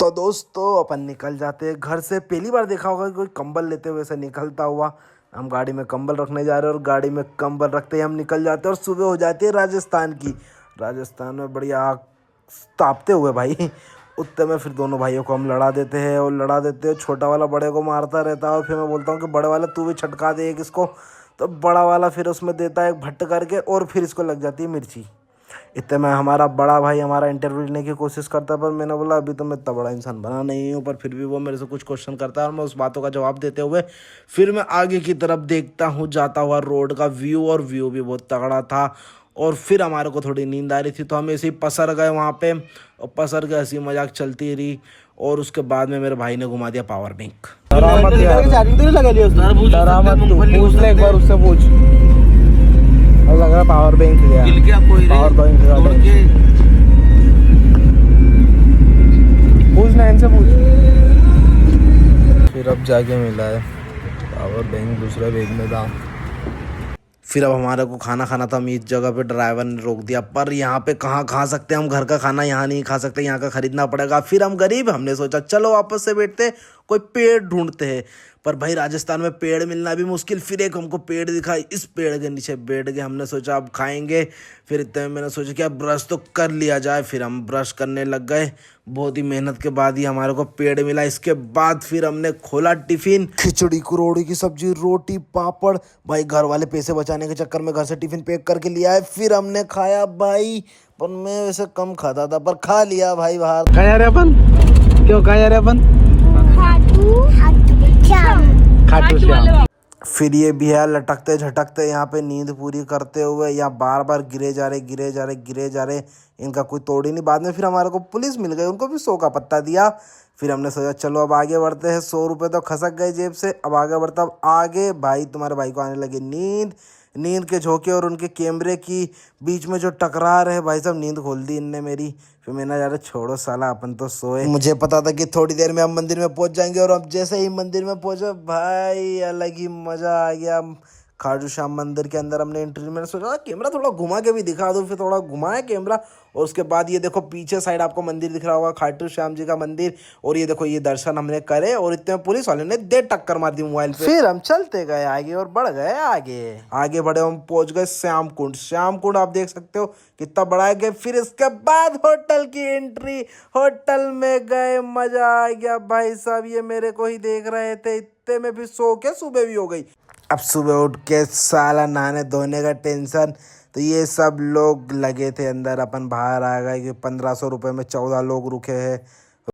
तो दोस्तों अपन निकल जाते हैं घर से। पहली बार देखा होगा कि कोई कंबल लेते हुए ऐसे निकलता हुआ। हम गाड़ी में कंबल रखने जा रहे हैं और गाड़ी में कंबल रखते ही हम निकल जाते हैं और सुबह हो जाती है राजस्थान की। राजस्थान में बढ़िया आग तापते हुए भाई उतने में फिर दोनों भाइयों को हम लड़ा देते हैं और लड़ा देते हैं। छोटा वाला बड़े को मारता रहता है और फिर मैं बोलता हूँ कि बड़े वाला तू भी छटका दे एक इसको। तो बड़ा वाला फिर उसमें देता है एक भट्ट करके और फिर इसको लग जाती है मिर्ची। इतने में हमारा बड़ा भाई हमारा इंटरव्यू लेने की कोशिश करता है, पर मैंने बोला अभी तो मैं इतना बड़ा इंसान बना नहीं हूँ। पर फिर भी वो मेरे से कुछ क्वेश्चन करता है और मैं उस बातों का जवाब देते हुए फिर मैं आगे की तरफ देखता हूँ जाता हुआ रोड का व्यू, और व्यू भी बहुत तगड़ा था। और फिर हमारे को थोड़ी नींद आ रही थी तो हम ऐसे ही पसर गए वहाँ पे और पसर के हंसी मजाक चलती रही। और उसके बाद में मेरे भाई ने घुमा दिया पावर बैंक। एक बार उससे पूछ, लग रहा पावर बैंक गया। पावर बैंक पूछना इनसे पूछ। फिर अब जाके मिला है पावर बैंक दूसरे बैंक में था। फिर अब हमारे को खाना खाना था। हम इस जगह पे ड्राइवर ने रोक दिया, पर यहाँ पे कहाँ खा सकते हैं हम घर का खाना, यहाँ नहीं खा सकते, यहाँ का खरीदना पड़ेगा। फिर हम गरीब, हमने सोचा चलो वापस से बैठते कोई पेड़ ढूंढते हैं। पर भाई राजस्थान में पेड़ मिलना भी मुश्किल। फिर एक हमको पेड़ दिखाई, इस पेड़ के नीचे बैठ गए। हमने सोचा अब खाएंगे। फिर इतने में मैंने सोचा कि अब ब्रश तो कर लिया जाए। फिर हम ब्रश करने लग गए। बहुत ही मेहनत के बाद ही हमारे को पेड़ मिला। इसके बाद फिर हमने खोला टिफिन, खिचड़ी कुरोड़ी की सब्जी, रोटी, पापड़। भाई घर वाले पैसे बचाने के चक्कर में घर से टिफिन पैक करके लिया है। फिर हमने खाया भाई, पर मैं वैसे कम खाता था पर खा लिया भाई बाहर। कहाँ जा रहे अपन? क्यों कहाँ जा रहे अपन? खाटू श्याम। फिर ये भी है लटकते झटकते यहाँ पे नींद पूरी करते हुए, यहाँ बार बार गिरे जा रहे। इनका कोई तोड़ ही नहीं। बाद में फिर हमारे को पुलिस मिल गई, उनको भी 100 का पत्ता दिया। फिर हमने सोचा चलो अब आगे बढ़ते हैं। 100 रुपये तो खसक गए जेब से, अब आगे बढ़ता। अब आगे भाई तुम्हारे भाई को आने लगी नींद के झोंके और उनके कैमरे की बीच में जो टकरार है भाई साहब, नींद खोल दी इनने मेरी। फिर मैंने यार छोड़ो साला अपन तो सोए। मुझे पता था कि थोड़ी देर में हम मंदिर में पहुंच जाएंगे, और अब जैसे ही मंदिर में पहुंचे भाई अलग ही मजा आ गया। खाटू श्याम मंदिर के अंदर हमने एंट्री, मैंने सोचा कैमरा थोड़ा घुमा के भी दिखा दो। फिर थोड़ा घुमाया कैमरा, और उसके बाद ये देखो पीछे साइड आपको मंदिर दिख रहा होगा, खाटू श्याम जी का मंदिर। और ये देखो ये दर्शन हमने करे, और इतने पुलिस वाले ने दे टक्कर मार दी मोबाइल पे। फिर हम चलते गए आगे और बढ़ गए आगे बढ़े। हम पहुंच गए श्याम कुंड आप देख सकते हो कितना बड़ा है। फिर इसके बाद होटल की एंट्री, होटल में गए, मजा आ गया भाई साहब। ये मेरे को ही देख रहे थे, इतने में भी सो के सुबह भी हो गई। अब सुबह उठ के साला नहाने धोने का टेंशन, तो ये सब लोग लगे थे अंदर, अपन बाहर आ गए कि 1500 रुपये में 14 लोग रुके हैं।